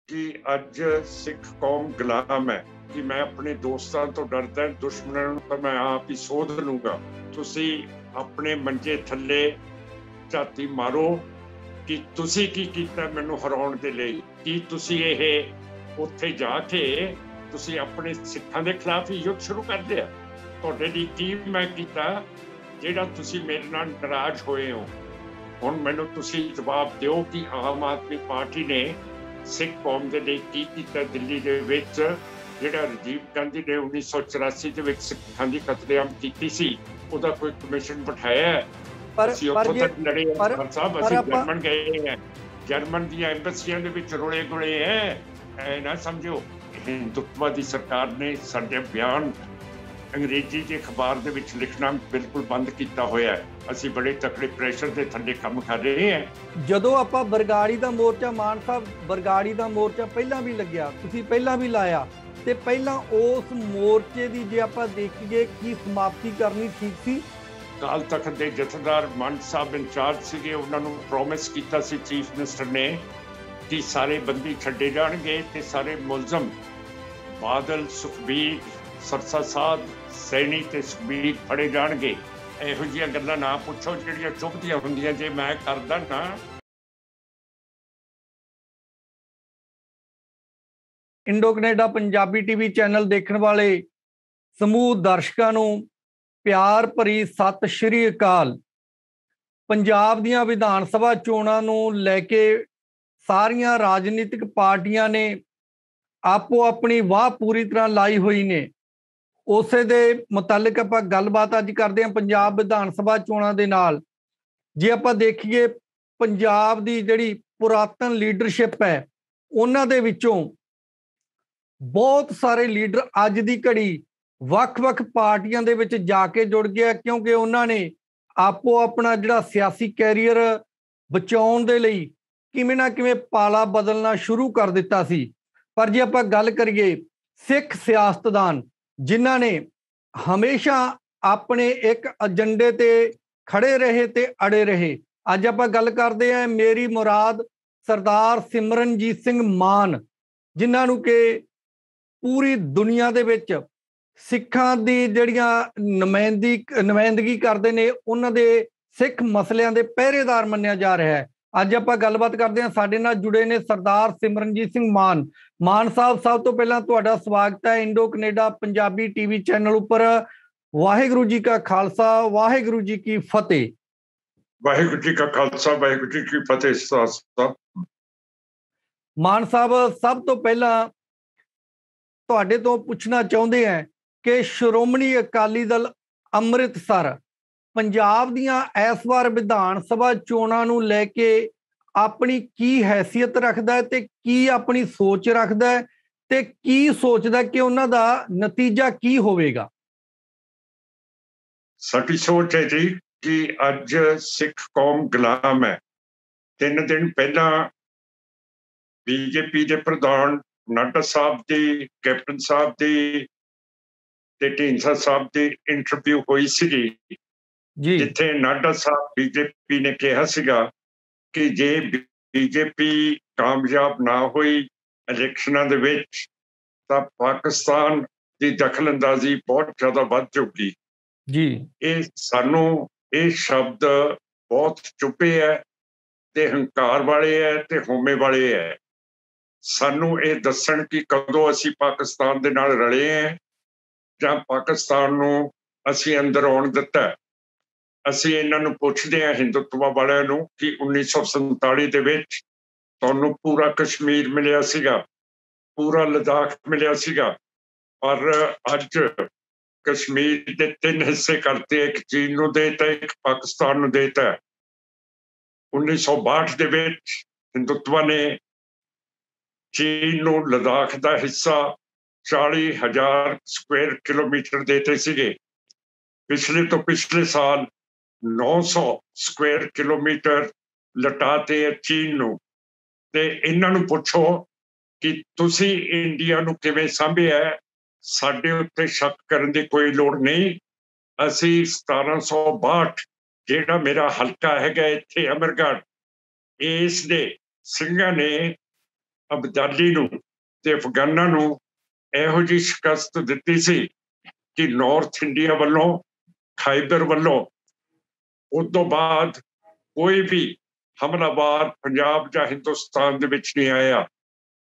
कि अज सिख कौम गुलाम है कि मैं अपने दोस्तों तो डरदा, दुश्मनों तो मैं आप ही सोध लूंगा। तुसी अपने मंजे थल्ले झाती मारो कि तुसी की कीता मैनू हराउण दे लई। कि तुसी ਇਹ ਉੱਥੇ ਜਾ ਕੇ ਤੁਸੀਂ ਆਪਣੇ ਸਿੱਖਾਂ ਦੇ ਖਿਲਾਫ ਹੀ ਯੁੱਧ ਸ਼ੁਰੂ ਕਰ ਦਿਆ। ਤੁਹਾਡੇ ਲਈ ਕੀ ਮੈਂ ਕੀਤਾ ਜਿਹੜਾ ਤੁਸੀਂ ਮੇਰੇ ਨਾਲ ਨਾਰਾਜ਼ ਹੋਏ ਹੋ। ਹੁਣ ਮੈਨੂੰ ਤੁਸੀਂ ਜਵਾਬ ਦਿਓ ਕਿ ਆਮ ਆਦਮੀ ਪਾਰਟੀ ਨੇ ਸਿੱਖ ਕੌਮ ਦੇ ਲਈ ਕੀ ਕੀਤਾ। ਦਿੱਲੀ ਦੇ ਵਿੱਚ ਜਿਹੜਾ ਰਾਜੀਵ ਗਾਂਧੀ ਨੇ 1984 ਦੇ ਵਿੱਚ ਸਿੱਖਾਂ ਦੀ ਕਤਲੇਆਮ ਕੀਤੀ ਸੀ, ਉਹਦਾ ਕੋਈ ਕਮਿਸ਼ਨ ਬਿਠਾਇਆ ਹੈ? ਅਸੀਂ ਉੱਥੋਂ ਤੱਕ ਲੜੇ ਹਾਂ ਸਾਹਿਬ, ਅਸੀਂ ਜਰਮਨ ਗਏ हैं, ਜਰਮਨ ਦੀਆਂ ਐਮਬੈਸੀਆਂ ਦੇ ਵਿੱਚ ਰੁਲੇ ਗੁਲੇ ਹੈ। ਐ ਨਾ ਸਮਝੋ ਹਿੰਦੂਤਵਾ ਦੀ ਸਰਕਾਰ ਨੇ ਸਾਡੇ ਬਿਆਨ अंग्रेजी के अखबार दे विच लिखना बिल्कुल बंद किया होया है। असीं बड़े तकड़े प्रेशर के थल्ले काम कर रहे हैं। जदों आपां बरगाड़ी दा मोर्चा, मान साहब बरगाड़ी दा मोर्चा पहलां भी लग्या, तुसीं पहलां भी लाया ते पहलां उस मोर्चे दी जे आपां देखीए की समाप्ति करनी ठीक सी? अकाल तख्त दे जथेदार मान साहब इंचार्ज सीगे, उन्हां नूं प्रॉमिस कीता सी चीफ मिनिस्टर ने कि सारे बंदी छड्डे जाणगे ते सारे मुलजम बादल, सुखबीर, सरसा साध, सैनी ते सुखबीर फड़े जाणगे। ਇਹੋ ਜਿਹੀਆਂ ਗੱਲਾਂ ਨਾ ਪੁੱਛੋ ਜਿਹੜੀਆਂ ਚੁੱਭਦੀਆਂ ਹੁੰਦੀਆਂ ਜੇ ਮੈਂ ਕਰਦਾ ਨਾ। Indo Canada Punjabi TV channel ਦੇਖਣ ਵਾਲੇ ਸਮੂਹ ਦਰਸ਼ਕਾਂ ਨੂੰ ਪਿਆਰ ਭਰੀ ਸਤਿ ਸ਼੍ਰੀ ਅਕਾਲ। ਪੰਜਾਬ ਦੀਆਂ ਵਿਧਾਨ ਸਭਾ ਚੋਣਾਂ ਨੂੰ ਲੈ ਕੇ ਸਾਰੀਆਂ ਰਾਜਨੀਤਿਕ ਪਾਰਟੀਆਂ ਨੇ ਆਪੋ ਆਪਣੀ ਵਾਹ ਪੂਰੀ ਤਰ੍ਹਾਂ ਲਾਈ ਹੋਈ ਨੇ। ਉਸੇ ਦੇ ਮੁਤਲਕ ਆਪਾਂ ਗੱਲਬਾਤ ਅੱਜ ਕਰਦੇ ਹਾਂ ਪੰਜਾਬ ਵਿਧਾਨ ਸਭਾ ਚੋਣਾਂ ਦੇ ਨਾਲ। ਜੇ ਆਪਾਂ ਦੇਖੀਏ ਪੰਜਾਬ ਦੀ ਜਿਹੜੀ ਪੁਰਾਤਨ ਲੀਡਰਸ਼ਿਪ ਹੈ, ਉਹਨਾਂ ਦੇ ਵਿੱਚੋਂ ਬਹੁਤ ਸਾਰੇ ਲੀਡਰ ਅੱਜ ਦੀ ਘੜੀ ਵੱਖ-ਵੱਖ ਪਾਰਟੀਆਂ ਦੇ ਵਿੱਚ ਜਾ ਕੇ ਜੁੜ ਗਿਆ, ਕਿਉਂਕਿ ਉਹਨਾਂ ਨੇ ਆਪੋ ਆਪਣਾ ਜਿਹੜਾ ਸਿਆਸੀ ਕੈਰੀਅਰ ਬਚਾਉਣ ਦੇ ਲਈ ਕਿਵੇਂ ਨਾ ਕਿਵੇਂ ਪਾਲਾ ਬਦਲਣਾ ਸ਼ੁਰੂ ਕਰ ਦਿੱਤਾ ਸੀ। ਪਰ ਜੇ ਆਪਾਂ ਗੱਲ ਕਰੀਏ ਸਿੱਖ ਸਿਆਸਤਦਾਨ ਜਿਨ੍ਹਾਂ ਨੇ ਹਮੇਸ਼ਾ ਆਪਣੇ ਇੱਕ ਏਜੰਡੇ ਤੇ ਖੜੇ ਰਹੇ ਤੇ ਅੜੇ ਰਹੇ, ਅੱਜ ਆਪਾਂ ਗੱਲ ਕਰਦੇ ਹਾਂ ਮੇਰੀ ਮੁਰਾਦ ਸਰਦਾਰ ਸਿਮਰਨਜੀਤ ਸਿੰਘ ਮਾਨ, ਜਿਨ੍ਹਾਂ ਨੂੰ ਕਿ ਪੂਰੀ ਦੁਨੀਆ ਦੇ ਵਿੱਚ ਸਿੱਖਾਂ ਦੀ ਜਿਹੜੀਆਂ ਨੁਮਾਇੰਦਗੀ ਕਰਦੇ ਨੇ, ਉਹਨਾਂ ਦੇ ਸਿੱਖ ਮਸਲਿਆਂ ਦੇ ਪਹਿਰੇਦਾਰ ਮੰਨਿਆ ਜਾ ਰਿਹਾ ਹੈ। ਅੱਜ ਆਪਾਂ ਗੱਲਬਾਤ ਕਰਦੇ ਹਾਂ, ਸਾਡੇ ਨਾਲ ਜੁੜੇ ਨੇ ਸਰਦਾਰ ਸਿਮਰਨਜੀਤ ਸਿੰਘ ਮਾਨ। ਮਾਨ ਸਾਹਿਬ, ਸਭ ਤੋਂ ਪਹਿਲਾਂ ਤੁਹਾਡਾ ਸਵਾਗਤ ਹੈ Indo Canada Punjabi TV channel ਉੱਪਰ। ਵਾਹਿਗੁਰੂ ਜੀ ਕਾ ਖਾਲਸਾ, ਵਾਹਿਗੁਰੂ ਜੀ ਕੀ ਫਤਿਹ। ਵਾਹਿਗੁਰੂ ਜੀ ਕਾ ਖਾਲਸਾ, ਵਾਹਿਗੁਰੂ ਜੀ ਕੀ ਫਤਿਹ। ਮਾਨ ਸਾਹਿਬ, ਸਭ ਤੋਂ ਪਹਿਲਾਂ ਤੁਹਾਡੇ ਤੋਂ ਪੁੱਛਣਾ ਚਾਹੁੰਦੇ ਹਾਂ ਕਿ ਸ਼੍ਰੋਮਣੀ ਅਕਾਲੀ ਦਲ ਅੰਮ੍ਰਿਤਸਰ ਪੰਜਾਬ ਦੀਆਂ ਇਸ ਵਾਰ ਵਿਧਾਨ ਸਭਾ ਚੋਣਾਂ ਨੂੰ ਲੈ ਕੇ ਆਪਣੀ ਕੀ ਹੈਸੀਅਤ ਰੱਖਦਾ ਹੈ ਤੇ ਕੀ ਆਪਣੀ ਸੋਚ ਰੱਖਦਾ ਹੈ ਤੇ ਕੀ ਸੋਚਦਾ ਕਿ ਉਹਨਾਂ ਦਾ ਨਤੀਜਾ ਕੀ ਹੋਵੇਗਾ? ਸਾਡੀ ਸੋਚ ਹੈ ਜੀ ਕਿ ਅੱਜ ਸਿੱਖ ਕੌਮ ਗੁਲਾਮ ਹੈ। 3 ਦਿਨ ਪਹਿਲਾਂ ਬੀਜੇਪੀ ਦੇ ਪ੍ਰਧਾਨ ਨਾਡਾ ਸਾਹਿਬ ਦੀ, ਕੈਪਟਨ ਸਾਹਿਬ ਦੀ ਤੇ ਢੀਂਡਸਾ ਸਾਹਿਬ ਦੀ ਇੰਟਰਵਿਊ ਹੋਈ ਸੀਗੀ, ਜਿੱਥੇ ਨਾਡਾ ਸਾਹਿਬ ਬੀਜੇਪੀ ਨੇ ਕਿਹਾ ਸੀਗਾ ਕਿ ਜੇ ਬੀਜੇਪੀ ਕਾਮਯਾਬ ਨਾ ਹੋਈ ਇਲੈਕਸ਼ਨਾਂ ਦੇ ਵਿੱਚ ਤਾਂ ਪਾਕਿਸਤਾਨ ਦੀ ਦਖਲਅੰਦਾਜ਼ੀ ਬਹੁਤ ਜ਼ਿਆਦਾ ਵੱਧ ਜਾਊਗੀ ਜੀ। ਇਹ ਸਾਨੂੰ ਇਹ ਸ਼ਬਦ ਬਹੁਤ ਚੁੱਭੇ ਹੈ ਤੇ ਹੰਕਾਰ ਵਾਲੇ ਹੈ ਤੇ ਹੋਮੇ ਵਾਲੇ ਹੈ। ਸਾਨੂੰ ਇਹ ਦੱਸਣ ਕਿ ਕਦੋਂ ਅਸੀਂ ਪਾਕਿਸਤਾਨ ਦੇ ਨਾਲ ਰਲੇ ਹੈ ਜਾਂ ਪਾਕਿਸਤਾਨ ਨੂੰ ਅਸੀਂ ਅੰਦਰ ਆਉਣ ਦਿੱਤਾ। ਅਸੀਂ ਇਹਨਾਂ ਨੂੰ ਪੁੱਛਦੇ ਹਾਂ ਹਿੰਦੂਤਵਾ ਵਾਲਿਆਂ ਨੂੰ ਕਿ 1947 ਦੇ ਵਿੱਚ ਤੁਹਾਨੂੰ ਪੂਰਾ ਕਸ਼ਮੀਰ ਮਿਲਿਆ ਸੀਗਾ, ਪੂਰਾ ਲਦਾਖ ਮਿਲਿਆ ਸੀਗਾ, ਪਰ ਅੱਜ ਕਸ਼ਮੀਰ ਦੇ 3 ਹਿੱਸੇ ਕਰਤੇ, ਇੱਕ ਚੀਨ ਨੂੰ ਦੇਤਾ, ਇੱਕ ਪਾਕਿਸਤਾਨ ਨੂੰ ਦੇਤਾ। 1962 ਦੇ ਵਿੱਚ ਹਿੰਦੂਤਵਾ ਨੇ ਚੀਨ ਨੂੰ ਲਦਾਖ ਦਾ ਹਿੱਸਾ 40,000 ਸਕੁਆਇਰ ਕਿਲੋਮੀਟਰ ਦੇਤੇ ਸੀਗੇ। ਪਿਛਲੇ ਤੋਂ ਪਿਛਲੇ ਸਾਲ 900 ਸਕੁਆਇਰ ਕਿਲੋਮੀਟਰ ਲਟਾਤੇ ਹੈ ਚੀਨ ਨੂੰ। ਤੇ ਇਹਨਾਂ ਨੂੰ ਪੁੱਛੋ ਕਿ ਤੁਸੀਂ ਇੰਡੀਆ ਨੂੰ ਕਿਵੇਂ ਸਾਂਭਿਆ। ਸਾਡੇ ਉੱਤੇ ਸ਼ੱਕ ਕਰਨ ਦੀ ਕੋਈ ਲੋੜ ਨਹੀਂ। ਅਸੀਂ 1762 ਜਿਹੜਾ ਮੇਰਾ ਹਲਕਾ ਹੈਗਾ ਇੱਥੇ ਅਮਰਗੜ੍ਹ, ਇਸ ਦੇ ਸਿੰਘਾਂ ਨੇ ਅਬਦਾਲੀ ਨੂੰ ਤੇ ਅਫਗਾਨਾਂ ਨੂੰ ਇਹੋ ਜਿਹੀ ਸ਼ਿਕਸਤ ਦਿੱਤੀ ਸੀ ਕਿ ਨਾਰਥ ਇੰਡੀਆ ਵੱਲੋਂ, ਖਾਈਬਰ ਵੱਲੋਂ ਉਸ ਤੋਂ ਬਾਅਦ ਕੋਈ ਵੀ ਹਮਲਾਵਰ ਪੰਜਾਬ ਜਾਂ ਹਿੰਦੁਸਤਾਨ ਦੇ ਵਿੱਚ ਨਹੀਂ ਆਇਆ।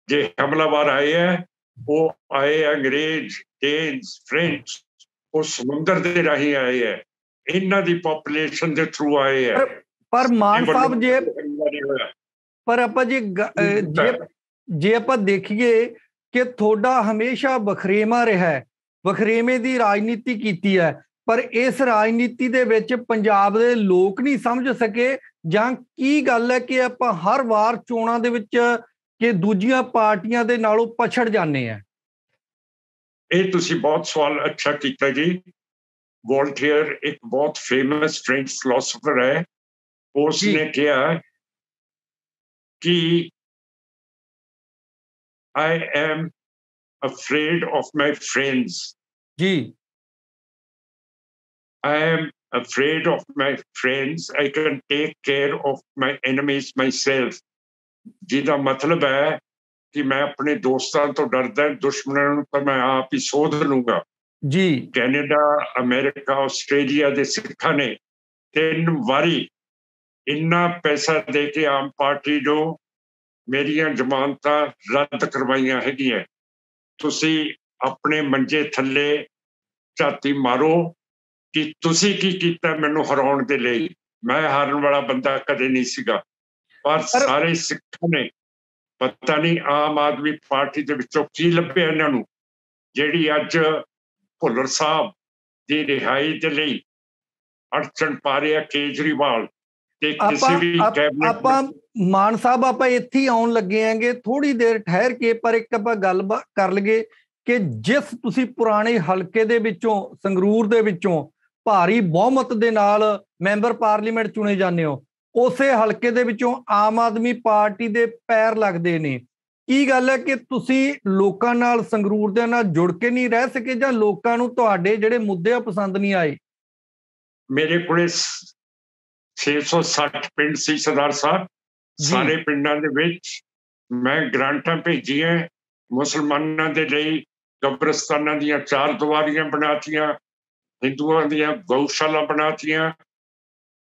ਜੇ ਹਮਲਾਵਰ ਆਏ ਹੈ ਉਹ ਆਏ ਅੰਗਰੇਜ਼, ਡੇਨਸ, ਫ੍ਰੈਂਚ, ਉਹ ਸਮੁੰਦਰ ਦੇ ਰਾਹੀਂ ਆਏ ਹੈ, ਇਹਨਾਂ ਦੀ ਪੋਪੂਲੇਸ਼ਨ ਦੇ ਥਰੂ ਆਏ ਹੈ। ਪਰ ਮਾਨ ਸਾਹਿਬ ਜੇ ਪਰ ਆਪਾਂ ਜੇ ਆਪਾਂ ਦੇਖੀਏ ਕਿ ਤੁਹਾਡਾ ਹਮੇਸ਼ਾ ਵਖਰੇਵਾਂ ਰਿਹਾ ਹੈ, ਵਖਰੇਵੇਂ ਦੀ ਰਾਜਨੀਤੀ ਕੀਤੀ ਹੈ, ਪਰ ਇਸ ਰਾਜਨੀਤੀ ਦੇ ਵਿੱਚ ਪੰਜਾਬ ਦੇ ਲੋਕ ਨਹੀਂ ਸਮਝ ਸਕੇ, ਜਾਂ ਕੀ ਗੱਲ ਹੈ ਕਿ ਆਪਾਂ ਹਰ ਵਾਰ ਚੋਣਾਂ ਦੇ ਵਿੱਚ ਕਿ ਦੂਜੀਆਂ ਪਾਰਟੀਆਂ ਦੇ ਨਾਲੋਂ ਪਛੜ ਜਾਂਦੇ ਆ? ਇਹ ਤੁਸੀਂ ਬਹੁਤ ਸਵਾਲ ਅੱਛਾ ਕੀਤਾ ਜੀ। ਵੋਲਟੇਅਰ ਇੱਕ ਬਹੁਤ ਫੇਮਸ ਫ੍ਰੈਂਚ ਫਿਲਾਸਫਰ ਹੈ, ਉਸਨੇ ਕਿਹਾ ਕਿ I am afraid of my friends. Ji, I am afraid of my friends. I can take care of my enemies myself. ਜਿਹਦਾ ਮਤਲਬ ਹੈ ਕਿ ਮੈਂ ਆਪਣੇ ਦੋਸਤਾਂ ਤੋਂ ਡਰਦਾ, ਦੁਸ਼ਮਣਾਂ ਨੂੰ ਤਾਂ ਮੈਂ ਆਪ ਹੀ ਸੋਧ ਲੂੰਗਾ ਜੀ। ਕੈਨੇਡਾ, ਅਮਰੀਕਾ, ਆਸਟ੍ਰੇਲੀਆ ਦੇ ਸਿੱਖਾਂ ਨੇ 3 ਵਾਰੀ ਇੰਨਾ ਪੈਸਾ ਦੇ ਕੇ ਆਮ ਪਾਰਟੀ ਨੂੰ ਮੇਰੀਆਂ ਜ਼ਮਾਨਤਾਂ ਰੱਦ ਕਰਵਾਈਆਂ ਹੈਗੀਆਂ। ਤੁਸੀਂ ਆਪਣੇ ਮੰਜੇ ਥੱਲੇ ਝਾਤੀ ਮਾਰੋ ਕਿ ਤੁਸੀਂ ਕੀ ਕੀਤਾ ਮੈਨੂੰ ਹਰਾਉਣ ਦੇ ਲਈ। ਮੈਂ ਹਾਰਨ ਵਾਲਾ ਬੰਦਾ ਕਦੇ ਨਹੀਂ ਸੀਗਾ, ਪਰ ਸਾਰੇ ਸਿੱਖਾਂ ਨੇ ਪਤਾ ਨਹੀਂ ਆਮ ਆਦਮੀ ਪਾਰਟੀ ਦੇ ਵਿੱਚੋਂ ਕੀ ਲੱਭਿਆ ਇਹਨਾਂ ਨੂੰ, ਜਿਹੜੀ ਅੱਜ ਭੁੱਲਰ ਸਾਹਿਬ ਦੀ ਰਿਹਾਈ ਦੇ ਲਈ ਅੜਚਣ ਪਾ ਰਿਹਾ ਕੇਜਰੀਵਾਲ ਤੇ ਕਿਸੇ ਵੀ ਕੈਬਨਿਟ। ਆਪਾਂ ਮਾਨ ਸਾਹਿਬ ਆਪਾਂ ਇੱਥੇ ਹੀ ਆਉਣ ਲੱਗੇ ਆਂਗੇ ਥੋੜੀ ਦੇਰ ਠਹਿਰ ਕੇ, ਪਰ ਇੱਕ ਆਪਾਂ ਗੱਲ ਕਰ ਲਈਏ ਕਿ ਜਿਸ ਤੁਸੀਂ ਪੁਰਾਣੇ ਹਲਕੇ ਦੇ ਵਿੱਚੋਂ, ਸੰਗਰੂਰ ਦੇ ਵਿੱਚੋਂ ਭਾਰੀ ਬਹੁਮਤ ਦੇ ਨਾਲ ਮੈਂਬਰ ਪਾਰਲੀਮੈਂਟ ਚੁਣੇ ਜਾਂਦੇ ਹੋ, ਉਸੇ ਹਲਕੇ ਦੇ ਵਿੱਚੋਂ ਆਮ ਆਦਮੀ ਪਾਰਟੀ ਦੇ ਪੈਰ ਲੱਗਦੇ ਨੇ। ਕੀ ਗੱਲ ਹੈ ਕਿ ਤੁਸੀਂ ਲੋਕਾਂ ਨਾਲ, ਸੰਗਰੂਰ ਦੇ ਨਾਲ ਜੁੜ ਕੇ ਨਹੀਂ ਰਹਿ ਸਕੇ, ਜਾਂ ਲੋਕਾਂ ਨੂੰ ਤੁਹਾਡੇ ਜਿਹੜੇ ਮੁੱਦੇ ਆ ਪਸੰਦ ਨਹੀਂ ਆਏ? ਮੇਰੇ ਕੋਲੇ 660 ਪਿੰਡ ਸੀ ਸਰਦਾਰ ਸਾਹਿਬ। ਸਾਰੇ ਪਿੰਡਾਂ ਦੇ ਵਿੱਚ ਮੈਂ ਗ੍ਰਾਂਟਾਂ ਭੇਜੀਆਂ, ਮੁਸਲਮਾਨਾਂ ਦੇ ਲਈ ਕਬਰਸਤਾਨਾਂ ਦੀਆਂ 4 ਦੀਵਾਰੀਆਂ ਬਣਾਤੀਆਂ, ਹਿੰਦੂਆਂ ਦੀਆਂ ਗਊਸ਼ਾਲਾ ਬਣਾਤੀਆਂ,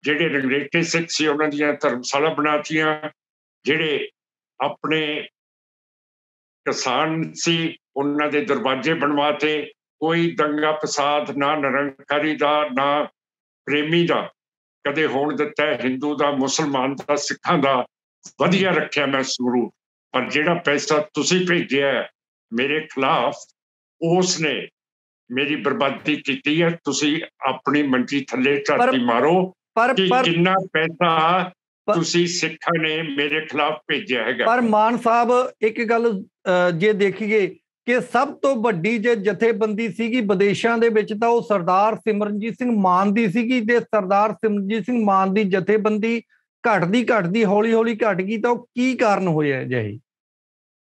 ਜਿਹੜੇ ਰੰਗਰੇਟੇ ਸਿੱਖ ਸੀ ਉਹਨਾਂ ਦੀਆਂ ਧਰਮਸ਼ਾਲਾ ਬਣਾਤੀਆਂ, ਜਿਹੜੇ ਆਪਣੇ ਕਿਸਾਨ ਸੀ ਉਹਨਾਂ ਦੇ ਦਰਵਾਜ਼ੇ ਬਣਵਾਤੇ। ਕੋਈ ਦੰਗਾ ਫਸਾਦ ਨਾ ਨਿਰੰਕਾਰੀ ਦਾ ਨਾ ਪ੍ਰੇਮੀ ਦਾ ਕਦੇ ਹੋਣ ਦਿੱਤਾ, ਹਿੰਦੂ ਦਾ, ਮੁਸਲਮਾਨ ਦਾ, ਸਿੱਖਾਂ ਦਾ ਵਧੀਆ ਰੱਖਿਆ ਮੈਂ ਸੰਗਰੂਰ। ਪਰ ਜਿਹੜਾ ਪੈਸਾ ਤੁਸੀਂ ਭੇਜਿਆ ਮੇਰੇ ਖਿਲਾਫ, ਉਸ ਨੇ ਮੇਰੀ ਬਰਬਾਦੀ ਕੀਤੀ ਹੈ। ਤੁਸੀਂ ਆਪਣੀ ਮੰਜੀ ਥੱਲੇ ਝਾਤੀ ਮਾਰੋ ਕਿ ਕਿੰਨਾ ਪੈਸਾ ਤੁਸੀਂ ਸਿੱਖਾਂ ਨੇ ਮੇਰੇ ਖਿਲਾਫ ਭੇਜਿਆ ਹੈਗਾ। ਪਰ ਮਾਨ ਸਾਹਿਬ ਇੱਕ ਗੱਲ ਜੇ ਦੇਖੀਏ ਕਿ ਸਭ ਤੋਂ ਵੱਡੀ ਜੇ ਜਥੇਬੰਦੀ ਸੀਗੀ ਵਿਦੇਸ਼ਾਂ ਦੇ ਵਿੱਚ ਤਾਂ ਉਹ ਸਰਦਾਰ ਸਿਮਰਨਜੀਤ ਸਿੰਘ ਮਾਨ ਦੀ ਸੀਗੀ, ਤੇ ਸਰਦਾਰ ਸਿਮਰਨਜੀਤ ਸਿੰਘ ਮਾਨ ਦੀ ਜਥੇਬੰਦੀ ਘਟਦੀ ਹੌਲੀ ਘਟ ਗਈ, ਤਾਂ ਉਹ ਕੀ ਕਾਰਨ ਹੋਇਆ ਅਜਿਹੇ?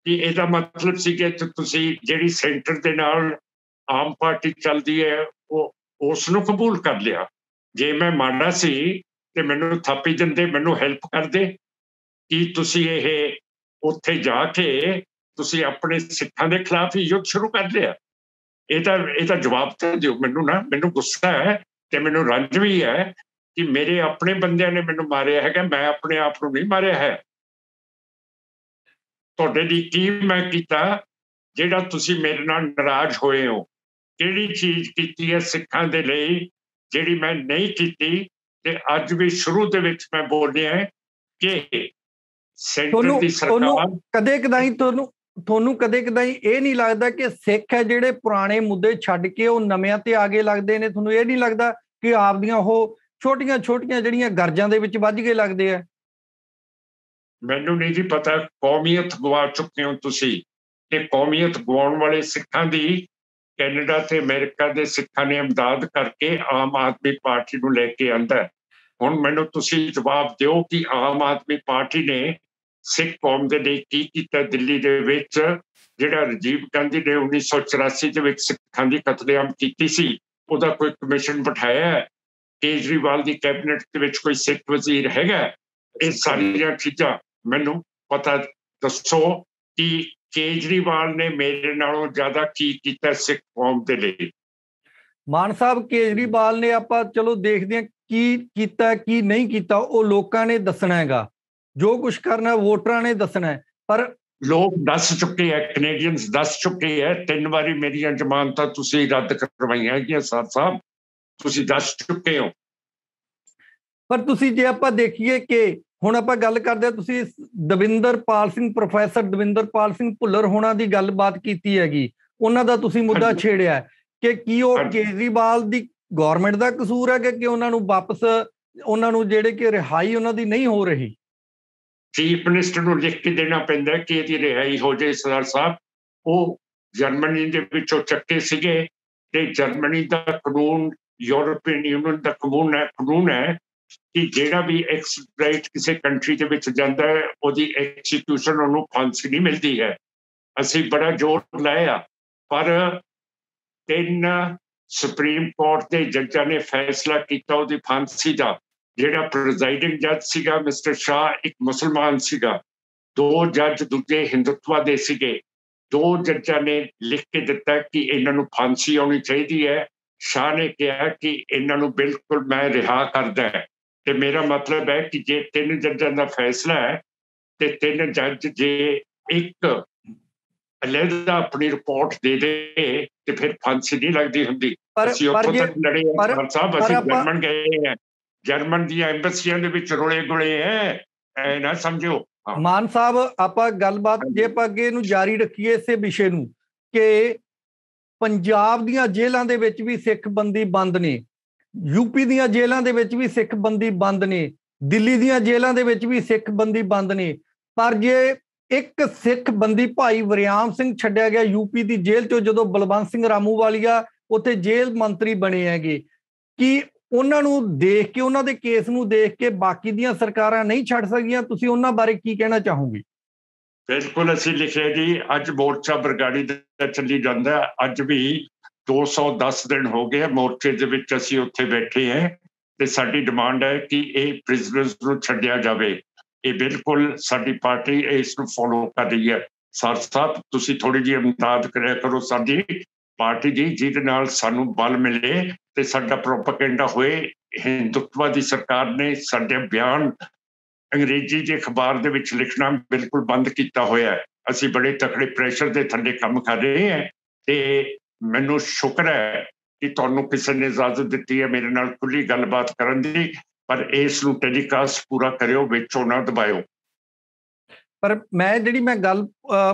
ਕਿ ਇਹਦਾ ਮਤਲਬ ਸੀ ਕਿ ਤੁਸੀਂ ਜਿਹੜੀ ਸੈਂਟਰ ਦੇ ਨਾਲ ਆਮ ਪਾਰਟੀ ਚੱਲਦੀ ਹੈ ਉਹ ਉਸ ਨੂੰ ਕਬੂਲ ਕਰ ਲਿਆ। ਜੇ ਮੈਂ ਮਾੜਾ ਸੀ ਤੇ ਮੈਨੂੰ ਥਾਪੀ ਦਿੰਦੇ, ਮੈਨੂੰ ਹੈਲਪ ਕਰਦੇ। ਕੀ ਤੁਸੀਂ ਇਹ ਉੱਥੇ ਜਾ ਕੇ ਤੁਸੀਂ ਆਪਣੇ ਸਿੱਖਾਂ ਦੇ ਖਿਲਾਫ ਹੀ ਯੁੱਧ ਸ਼ੁਰੂ ਕਰ ਲਿਆ? ਇਹਦਾ ਜਵਾਬ ਤਾਂ ਦਿਓ ਮੈਨੂੰ ਨਾ। ਮੈਨੂੰ ਗੁੱਸਾ ਹੈ ਤੇ ਮੈਨੂੰ ਰੰਜ ਵੀ ਹੈ ਕਿ ਮੇਰੇ ਆਪਣੇ ਬੰਦਿਆਂ ਨੇ ਮੈਨੂੰ ਮਾਰਿਆ ਹੈਗਾ, ਮੈਂ ਆਪਣੇ ਆਪ ਨੂੰ ਨਹੀਂ ਮਾਰਿਆ ਹੈ। ਤੁਹਾਡੇ ਲਈ ਕੀ ਮੈਂ ਕੀਤਾ ਜਿਹੜਾ ਤੁਸੀਂ ਮੇਰੇ ਨਾਲ ਨਾਰਾਜ਼ ਹੋਏ ਹੋ? ਕਿਹੜੀ ਚੀਜ਼ ਕੀਤੀ ਹੈ ਸਿੱਖਾਂ ਦੇ ਲਈ ਜਿਹੜੀ ਮੈਂ ਨਹੀਂ ਕੀਤੀ? ਤੇ ਅੱਜ ਵੀ ਸ਼ੁਰੂ ਦੇ ਵਿੱਚ ਮੈਂ ਬੋਲਿਆ ਕਿ ਸੈਂਟਰ ਦੀ ਸਰਕਾਰ ਤੁਹਾਨੂੰ ਕਦੇ ਕਦਾਈ ਇਹ ਨਹੀਂ ਲੱਗਦਾ ਕਿ ਸਿੱਖ ਹੈ ਜਿਹੜੇ ਪੁਰਾਣੇ ਮੁੱਦੇ ਛੱਡ ਕੇ ਉਹ ਨਵਿਆਂ ਤੇ ਆਗੇ ਲੱਗਦੇ ਨੇ? ਤੁਹਾਨੂੰ ਇਹ ਨਹੀਂ ਲੱਗਦਾ ਕਿ ਆਪਦੀਆਂ ਉਹ ਛੋਟੀਆਂ ਜਿਹੜੀਆਂ ਗਰਜਾਂ ਦੇ ਵਿੱਚ ਵੱਜ ਕੇ ਲੱਗਦੇ ਆ? ਮੈਨੂੰ ਨਹੀਂ ਜੀ ਪਤਾ। ਕੌਮੀਅਤ ਗਵਾ ਚੁੱਕੇ ਹੋ ਤੁਸੀਂ, ਤੇ ਕੌਮੀਅਤ ਗਵਾਉਣ ਵਾਲੇ ਸਿੱਖਾਂ ਦੀ ਕੈਨੇਡਾ ਤੇ ਅਮਰੀਕਾ ਦੇ ਸਿੱਖਾਂ ਨੇ ਇਮਦਾਦ ਕਰਕੇ ਆਮ ਆਦਮੀ ਪਾਰਟੀ ਨੂੰ ਲੈ ਕੇ ਆਂਦਾ। ਹੁਣ ਮੈਨੂੰ ਤੁਸੀਂ ਜਵਾਬ ਦਿਓ ਕਿ ਆਮ ਆਦਮੀ ਪਾਰਟੀ ਨੇ ਸਿੱਖ ਕੌਮ ਦੇ ਲਈ ਕੀ ਕੀਤਾ ਦਿੱਲੀ ਦੇ ਵਿੱਚ? ਜਿਹੜਾ ਰਾਜੀਵ ਗਾਂਧੀ ਨੇ 1984 ਦੇ ਵਿੱਚ ਸਿੱਖਾਂ ਦੀ ਕਤਲੇਆਮ ਕੀਤੀ ਸੀ, ਉਹਦਾ ਕੋਈ ਕਮਿਸ਼ਨ ਬਿਠਾਇਆ? ਕੇਜਰੀਵਾਲ ਦੀ ਕੈਬਨਿਟ ਦੇ ਵਿੱਚ ਕੋਈ ਸਿੱਖ ਵਜ਼ੀਰ ਹੈਗਾ? ਇਹ ਸਾਰੀਆਂ ਚੀਜ਼ਾਂ ਮੈਨੂੰ ਪਤਾ ਦੱਸੋ कि केजरीवाल ने मेरे नालों ज्यादा की कीता सिख कौम दे लिए। ਮਾਨ ਸਾਹਿਬ ਕੇਜਰੀਵਾਲ ਨੇ ਆਪਾਂ ਚਲੋ ਦੇਖਦੇ ਹਾਂ ਕੀ ਕੀਤਾ ਕੀ ਨਹੀਂ ਕੀਤਾ, ਉਹ ਲੋਕਾਂ ਨੇ ਦੱਸਣਾ ਹੈਗਾ, ਜੋ ਕੁਝ ਕਰਨਾ ਵੋਟਰਾਂ ਨੇ ਦੱਸਣਾ ਹੈ। ਪਰ ਲੋਕ ਦੱਸ ਚੁੱਕੇ ਹੈ, ਕੈਨੇਡੀਅਨਸ ਦੱਸ ਚੁੱਕੇ ਹੈ, 3 ਵਾਰੀ ਮੇਰੀਆਂ ਜ਼ਮਾਨਤਾਂ ਤੁਸੀਂ ਰੱਦ ਕਰਵਾਈਆਂ ਹੈਗੀਆਂ ਸਰ ਸਾਹਿਬ, ਤੁਸੀਂ ਦੱਸ ਚੁੱਕੇ ਹੋ। ਪਰ ਤੁਸੀਂ ਜੇ ਆਪਾਂ ਦੇਖੀਏ ਕਿ ਹੁਣ ਆਪਾਂ ਗੱਲ ਕਰਦੇ ਹਾਂ, ਤੁਸੀਂ ਦਵਿੰਦਰਪਾਲ ਸਿੰਘ, ਪ੍ਰੋਫੈਸਰ ਦਵਿੰਦਰਪਾਲ ਸਿੰਘ ਭੁੱਲਰ ਹੋਣਾ ਦੀ ਗੱਲਬਾਤ ਕੀਤੀ ਹੈਗੀ, ਉਹਨਾਂ ਦਾ ਤੁਸੀਂ ਮੁੱਦਾ ਛੇੜਿਆ ਕਿ ਕੀ ਉਹ ਕੇਜਰੀਵਾਲ ਦੀ ਗਵਰਨਮੈਂਟ ਦਾ ਕਸੂਰ ਹੈ ਕਿ ਉਹਨਾਂ ਨੂੰ ਵਾਪਸ, ਉਹਨਾਂ ਨੂੰ ਜਿਹੜੇ ਕਿ ਰਿਹਾਈ ਉਹਨਾਂ ਦੀ ਨਹੀਂ ਹੋ ਰਹੀ। ਚੀਫ ਮਿਨਿਸਟਰ ਨੂੰ ਲਿਖ ਕੇ ਦੇਣਾ ਪੈਂਦਾ ਕਿ ਇਹਦੀ ਰਿਹਾਈ ਹੋ ਜਾਏ ਸਰਦਾਰ ਸਾਹਿਬ। ਉਹ ਜਰਮਨੀ ਦੇ ਵਿੱਚੋਂ ਚੱਕੇ ਸੀਗੇ ਤੇ ਜਰਮਨੀ ਦਾ ਕਾਨੂੰਨ, ਯੂਰਪੀਅਨ ਯੂਨੀਅਨ ਦਾ ਕਾਨੂੰਨ ਹੈ ਕਿ ਜਿਹੜਾ ਵੀ ਐਕਸਟ੍ਰੈਟ ਕਿਸੇ ਕੰਟਰੀ ਦੇ ਵਿੱਚ ਜਾਂਦਾ ਹੈ ਉਹਦੀ ਐਕਸੀਕਿਊਸ਼ਨ ਉਹਨੂੰ ਫਾਂਸੀ ਨਹੀਂ ਮਿਲਦੀ ਹੈ। ਅਸੀਂ ਬੜਾ ਜ਼ੋਰ ਲਾਇਆ ਪਰ 3 ਸੁਪਰੀਮ ਕੋਰਟ ਦੇ ਜੱਜਾਂ ਨੇ ਫੈਸਲਾ ਕੀਤਾ ਉਹਦੀ ਫਾਂਸੀ ਦਾ। ਜਿਹੜਾ ਪ੍ਰੈਜ਼ਾਈਡਿੰਗ ਜੱਜ ਸੀਗਾ ਮਿਸਟਰ ਸ਼ਾਹ, ਇੱਕ ਮੁਸਲਮਾਨ ਸੀਗਾ, 2 ਜੱਜ ਦੂਜੇ ਹਿੰਦੂਤਵਾ ਦੇ ਸੀਗੇ। 2 ਜੱਜਾਂ ਨੇ ਲਿਖ ਕੇ ਦਿੱਤਾ ਕਿ ਇਹਨਾਂ ਨੂੰ ਫਾਂਸੀ ਆਉਣੀ ਚਾਹੀਦੀ ਹੈ। ਸ਼ਾਹ ਨੇ ਕਿਹਾ ਕਿ ਇਹਨਾਂ ਨੂੰ ਬਿਲਕੁਲ ਮੈਂ ਰਿਹਾ ਕਰਦਾ ਹੈ। ਤੇ ਮੇਰਾ ਮਤਲਬ ਹੈ ਕਿ ਜੇ 3 ਜੱਜਾਂ ਦਾ ਫੈਸਲਾ ਹੈ ਤੇ 3 ਜੱਜ ਜੇ ਇੱਕ ਅਲੱਗਾ ਆਪਣੀ ਰਿਪੋਰਟ ਦੇ ਦੇ ਤੇ ਫਿਰ ਫਾਂਸੀ ਨਹੀਂ ਲੱਗਦੀ ਹੁੰਦੀ। ਅਸੀਂ ਉੱਥੋਂ ਤੱਕ ਲੜੇ ਹਾਂ ਸਾਹਿਬ, ਅਸੀਂ ਜਰਮਨ ਗਏ ਹਾਂ, ਜਰਮਨ ਦੀਆਂ ਐਮਬੈਸੀਆਂ ਦੇ ਵਿੱਚ ਰੋਲੇ ਗੋਲੇ ਹੈ, ਐ ਨਾ ਸਮਝੋ। ਮਾਨ ਸਾਹਿਬ ਆਪਾਂ ਗੱਲਬਾਤ ਜੇ ਆਪਾਂ ਅੱਗੇ ਨੂੰ ਜਾਰੀ ਰੱਖੀਏ ਇਸੇ ਵਿਸ਼ੇ ਨੂੰ ਕਿ ਪੰਜਾਬ ਦੀਆਂ ਜੇਲ੍ਹਾਂ ਦੇ ਵਿੱਚ ਵੀ ਸਿੱਖ ਬੰਦੀ ਬੰਦ ਨੇ, ਯੂਪੀ ਦੀਆਂ ਜੇਲ੍ਹਾਂ ਦੇ ਵਿੱਚ ਵੀ ਸਿੱਖ ਬੰਦੀ ਬੰਦ ਨੇ, ਦਿੱਲੀ ਦੀਆਂ ਜੇਲ੍ਹਾਂ ਦੇ ਵਿੱਚ ਵੀ ਸਿੱਖ ਬੰਦੀ ਬੰਦ ਨੇ, ਪਰ ਜੇ ਇੱਕ ਸਿੱਖ ਬੰਦੀ ਭਾਈ ਵਰਿਆਮ ਸਿੰਘ ਛੱਡਿਆ ਗਿਆ ਯੂਪੀ ਦੀ ਜੇਲ੍ਹ ਚੋਂ ਜਦੋਂ ਬਲਵੰਤ ਸਿੰਘ ਰਾਮੂਵਾਲੀਆ ਉੱਥੇ ਜੇਲ੍ਹ ਮੰਤਰੀ ਬਣੇ ਹੈਗੇ, ਕਿ ਉਹਨਾਂ ਨੂੰ ਦੇਖ ਕੇ, ਉਹਨਾਂ ਦੇ ਕੇਸ ਨੂੰ ਦੇਖ ਕੇ ਬਾਕੀ ਦੀਆਂ ਸਰਕਾਰਾਂ ਨਹੀਂ ਛੱਡ ਸਕਦੀਆਂ? ਤੁਸੀਂ ਉਹਨਾਂ ਬਾਰੇ ਕੀ ਕਹਿਣਾ ਚਾਹੋਗੇ? ਬਿਲਕੁਲ ਅਸੀਂ ਲਿਖਿਆ ਜੀ, ਅੱਜ ਮੋਰਚਾ ਬਰਗਾੜੀ ਦਾ ਚੱਲੀ ਜਾਂਦਾ। ਅੱਜ ਵੀ 210 ਦਿਨ ਹੋ ਗਏ ਮੋਰਚੇ ਦੇ ਵਿੱਚ ਅਸੀਂ ਉੱਥੇ ਬੈਠੇ ਹਾਂ ਤੇ ਸਾਡੀ ਡਿਮਾਂਡ ਹੈ ਕਿ ਇਹ ਪ੍ਰਿਜ਼ਨਰਸ ਨੂੰ ਛੱਡਿਆ ਜਾਵੇ। ਇਹ ਬਿਲਕੁਲ ਸਾਡੀ ਪਾਰਟੀ ਇਸ ਨੂੰ ਫੋਲੋ ਕਰ ਰਹੀ ਹੈ। ਸਰ ਸਾਹਿਬ ਤੁਸੀਂ ਥੋੜੀ ਜਿਹੀ ਇਮਦਾਦ ਕਰਿਆ ਕਰੋ ਸਾਡੀ ਪਾਰਟੀ ਦੀ, ਜਿਹਦੇ ਨਾਲ ਸਾਨੂੰ ਬਲ ਮਿਲੇ ਤੇ ਸਾਡਾ ਪ੍ਰੋਪੇਗੈਂਡਾ ਹੋਏ। ਹਿੰਦੂਤਵਾ ਦੀ ਸਰਕਾਰ ਨੇ ਸਾਡੇ ਬਿਆਨ ਅੰਗਰੇਜ਼ੀ ਦੇ ਅਖਬਾਰ ਦੇ ਵਿੱਚ ਲਿਖਣਾ ਬਿਲਕੁਲ ਬੰਦ ਕੀਤਾ ਹੋਇਆ ਹੈ। ਅਸੀਂ ਬੜੇ ਤਕੜੇ ਪ੍ਰੈਸ਼ਰ ਦੇ ਥੱਲੇ ਕੰਮ ਕਰ ਰਹੇ ਹਾਂ ਤੇ ਮੈਨੂੰ ਸ਼ੁਕਰ ਹੈ ਕਿ ਤੁਹਾਨੂੰ ਕਿਸੇ ਨੇ ਇਜਾਜ਼ਤ ਦਿੱਤੀ ਹੈ ਮੇਰੇ ਨਾਲ ਖੁੱਲੀ ਗੱਲਬਾਤ ਕਰਨ ਦੀ, ਪਰ ਇਸ ਨੂੰ ਟੈਲੀਕਾਸਟ ਪੂਰਾ ਕਰਿਓ, ਵਿੱਚੋਂ ਨਾ ਦਬਾਇਓ। ਪਰ ਮੈਂ ਗੱਲ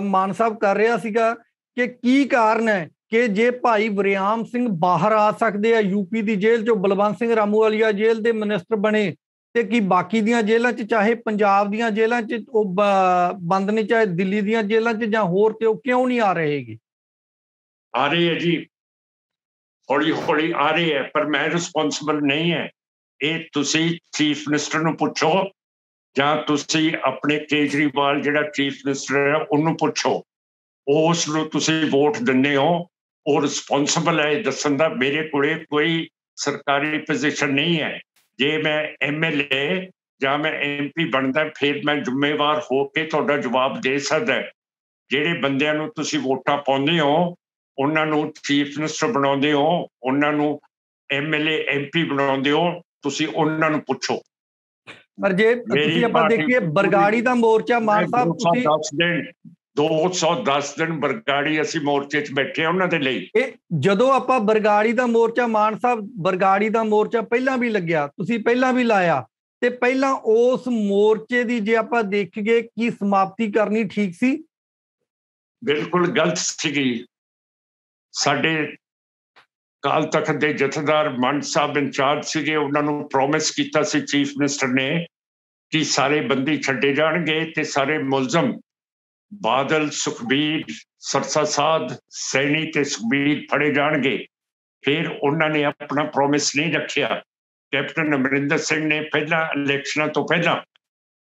ਮਾਨ ਸਾਹਿਬ ਕਰ ਰਿਹਾ ਸੀਗਾ ਕਿ ਕੀ ਕਾਰਨ ਹੈ ਕਿ ਜੇ ਭਾਈ ਵਰਿਆਮ ਸਿੰਘ ਬਾਹਰ ਆ ਸਕਦੇ ਆ ਯੂਪੀ ਦੀ ਜੇਲ੍ਹ ਚੋਂ, ਬਲਵੰਤ ਸਿੰਘ ਰਾਮੂਵਾਲੀਆ ਜੇਲ੍ਹ ਦੇ ਮਿਨਿਸਟਰ ਬਣੇ, ਤੇ ਕੀ ਬਾਕੀ ਦੀਆਂ ਜੇਲ੍ਹਾਂ 'ਚ, ਚਾਹੇ ਪੰਜਾਬ ਦੀਆਂ ਜੇਲ੍ਹਾਂ 'ਚ ਉਹ ਬੰਦ ਨੇ, ਚਾਹੇ ਦਿੱਲੀ ਦੀਆਂ ਜੇਲ੍ਹਾਂ 'ਚ ਜਾਂ ਹੋਰ, ਤੇ ਉਹ ਕਿਉਂ ਨਹੀਂ ਆ ਰਹੇ ਹੈਗੇ? ਆ ਰਹੀ ਹੈ ਜੀ, ਹੌਲੀ ਹੌਲੀ ਆ ਰਹੀ ਹੈ, ਪਰ ਮੈਂ ਰਿਸਪੌਂਸਿਬਲ ਨਹੀਂ ਹੈ। ਇਹ ਤੁਸੀਂ ਚੀਫ ਮਿਨਿਸਟਰ ਨੂੰ ਪੁੱਛੋ ਜਾਂ ਤੁਸੀਂ ਆਪਣੇ ਕੇਜਰੀਵਾਲ ਜਿਹੜਾ ਚੀਫ ਮਿਨਿਸਟਰ ਹੈ ਉਹਨੂੰ ਪੁੱਛੋ। ਉਸ ਨੂੰ ਤੁਸੀਂ ਵੋਟ ਦਿੰਦੇ ਹੋ, ਉਹ ਰਿਸਪੌਂਸਿਬਲ ਹੈ ਦੱਸਣ ਦਾ। ਮੇਰੇ ਕੋਲੇ ਕੋਈ ਸਰਕਾਰੀ ਪੋਜੀਸ਼ਨ ਨਹੀਂ ਹੈ। ਜੇ ਮੈਂ MLA ਜਾਂ ਮੈਂ MP ਬਣਦਾ ਫਿਰ ਮੈਂ ਜ਼ਿੰਮੇਵਾਰ ਹੋ ਕੇ ਤੁਹਾਡਾ ਜਵਾਬ ਦੇ ਸਕਦਾ। ਜਿਹੜੇ ਬੰਦਿਆਂ ਨੂੰ ਤੁਸੀਂ ਵੋਟਾਂ ਪਾਉਂਦੇ ਹੋ ਉਹਨਾਂ ਨੂੰ ਚੀਫ ਮਿਨਿਸਟਰ ਬਣਾਉਂਦੇ ਹੋ, ਉਹਨਾਂ ਨੂੰ MLA MP ਬਣਾਉਂਦੇ ਹੋ, ਤੁਸੀਂ ਉਹਨਾਂ ਨੂੰ ਪੁੱਛੋ। ਪਰ ਜੇ ਤੁਸੀਂ ਆਪਾਂ ਦੇਖੀਏ ਬਰਗਾੜੀ ਦਾ ਮੋਰਚਾ, ਮਾਨ ਸਾਹਿਬ ਤੁਸੀਂ 210 ਦਿਨ ਬਰਗਾੜੀ ਅਸੀਂ ਮੋਰਚੇ 'ਚ ਬੈਠੇ ਉਹਨਾਂ ਦੇ ਲਈ। ਇਹ ਜਦੋਂ ਆਪਾਂ ਬਰਗਾੜੀ ਦਾ ਮੋਰਚਾ, ਮਾਨ ਸਾਹਿਬ ਬਰਗਾੜੀ ਦਾ ਮੋਰਚਾ ਪਹਿਲਾਂ ਵੀ ਲੱਗਿਆ, ਤੁਸੀਂ ਪਹਿਲਾਂ ਵੀ ਲਾਇਆ, ਤੇ ਪਹਿਲਾਂ ਉਸ ਮੋਰਚੇ ਦੀ ਜੇ ਆਪਾਂ ਦੇਖੀਏ ਕੀ ਸਮਾਪਤੀ ਕਰਨੀ ਠੀਕ ਸੀ? ਬਿਲਕੁਲ ਗਲਤ ਸੀਗੀ। ਸਾਡੇ ਅਕਾਲ ਤਖਤ ਦੇ ਜਥੇਦਾਰ ਮੰਡ ਸਾਹਿਬ ਇੰਚਾਰਜ ਸੀਗੇ, ਉਹਨਾਂ ਨੂੰ ਪ੍ਰੋਮਿਸ ਕੀਤਾ ਸੀ ਚੀਫ ਮਿਨਿਸਟਰ ਨੇ ਕਿ ਸਾਰੇ ਬੰਦੀ ਛੱਡੇ ਜਾਣਗੇ ਤੇ ਸਾਰੇ ਮੁਲਜ਼ਮ ਬਾਦਲ, ਸੁਖਬੀਰ, ਸਰਸਾ ਸਾਧ, ਸੈਣੀ ਤੇ ਸੁਖਬੀਰ ਫੜੇ ਜਾਣਗੇ। ਫਿਰ ਉਹਨਾਂ ਨੇ ਆਪਣਾ ਪ੍ਰੋਮਿਸ ਨਹੀਂ ਰੱਖਿਆ। ਕੈਪਟਨ ਅਮਰਿੰਦਰ ਸਿੰਘ ਨੇ ਪਹਿਲਾਂ ਇਲੈਕਸ਼ਨਾਂ ਤੋਂ ਪਹਿਲਾਂ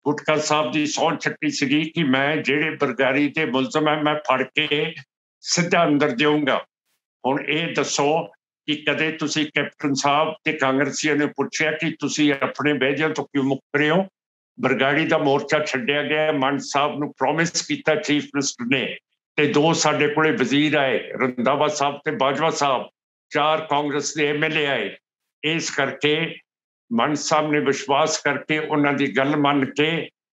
ਗੁਟਕਾ ਸਾਹਿਬ ਦੀ ਸਹੁੰ ਚੱਕੀ ਸੀਗੀ ਕਿ ਮੈਂ ਜਿਹੜੇ ਬਰਗਾੜੀ ਦੇ ਮੁਲਜ਼ਮ ਹੈ ਮੈਂ ਫੜ ਕੇ ਸਿੱਧਾ ਅੰਦਰ ਦੇਊਂਗਾ। ਹੁਣ ਇਹ ਦੱਸੋ ਕਿ ਕਦੇ ਤੁਸੀਂ ਕੈਪਟਨ ਸਾਹਿਬ ਤੇ ਕਾਂਗਰਸੀਆਂ ਨੇ ਪੁੱਛਿਆ ਕਿ ਤੁਸੀਂ ਆਪਣੇ ਵਹਿਦਿਆਂ ਤੋਂ ਕਿਉਂ ਮੁੱਕ ਰਹੇ ਹੋ? ਬਰਗਾੜੀ ਦਾ ਮੋਰਚਾ ਛੱਡਿਆ ਗਿਆ। ਮਾਨ ਸਾਹਿਬ ਨੂੰ ਪ੍ਰੋਮਿਸ ਕੀਤਾ ਚੀਫ ਮਿਨਿਸਟਰ ਨੇ, ਤੇ 2 ਸਾਡੇ ਕੋਲੇ ਵਜ਼ੀਰ ਆਏ, ਰੰਧਾਵਾ ਸਾਹਿਬ ਤੇ ਬਾਜਵਾ ਸਾਹਿਬ, 4 ਕਾਂਗਰਸ ਦੇ MLA ਆਏ। ਇਸ ਕਰਕੇ ਮਾਨ ਸਾਹਿਬ ਨੇ ਵਿਸ਼ਵਾਸ ਕਰਕੇ ਉਹਨਾਂ ਦੀ ਗੱਲ ਮੰਨ ਕੇ